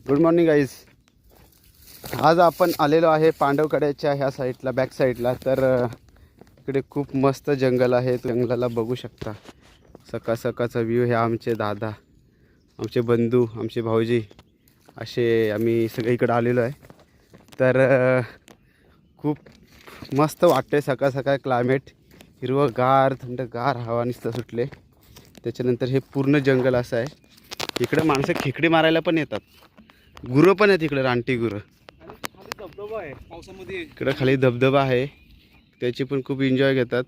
Good morning guys. आज आपण आलेलो आहे पांडवकड्याच्या ह्या साईडला, बॅक साईडला. तर इकडे खूप मस्त जंगल आहे. जंगलाला बघू शकता. सकाळ सकाळचा व्ह्यू. हे आमचे दादा, आमचे बंधू, आमचे भाऊजी, असे आम्ही सगळे इकडे आलेलो आहे. तर खूप मस्त वाटते सकाळ सकाळ. क्लायमेट हिरवंगार, थंडगार हवा नुसतं सुटले. त्याच्यानंतर हे पूर्ण जंगल असं आहे. इकडे माणसं खेकडी मारायला पण येतात. गुरं पण आहेत इकडे, रानटी गुरं. धबधबा आहे पावसामध्ये. इकडे खाली धबधबा आहे, त्याची पण खूप एन्जॉय घेतात.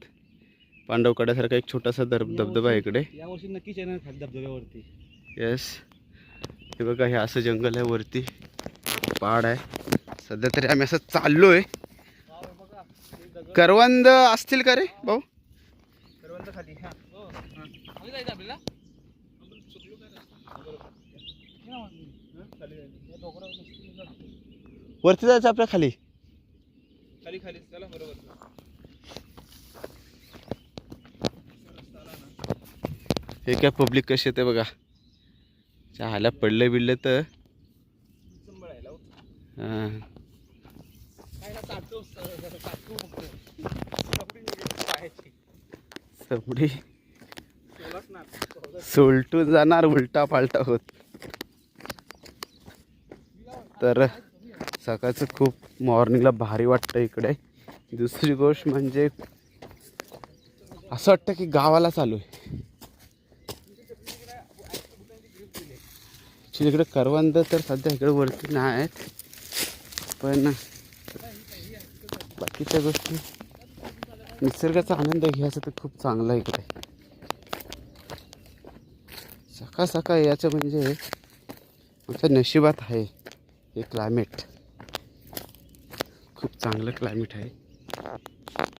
पांडवकड्यासारखा एक छोटासा धबधबा आहे इकडे. यावर्षी नक्कीच येणार खाली धबधब्यावरती. येस, हे बघा, हे असं जंगल आहे. वरती पहाड आहे. सध्या तरी आम्ही असं चाललोय. करवंद असतील का रे भाऊ? करवंद खाली. खाली जायचं आपल्याला. वरती जायचं आपल्या खाली. खाली खाली चला बरोबर. हे काय पब्लिक कशी येते बघा. चहाला पडले बिडले तर हां. सबडी सोलटून जाणार, उलटा पालटा होत. तर सकाळचं खूप मॉर्निंगला भारी वाटतं इकडे. दुसरी गोष्ट म्हणजे असं वाटतं की गावाला चालू आहे. इकडे करवंद तर सध्या इकडे वरती नाही आहेत, पण बाकीच्या गोष्टी, निसर्गाचा आनंद घ्यायचा तर खूप चांगला आहे इकडे. सकाळ सकाळ याचं म्हणजे आमच्या नशिबात आहे हे क्लायमेट. खूप चांगलं क्लायमेट आहे.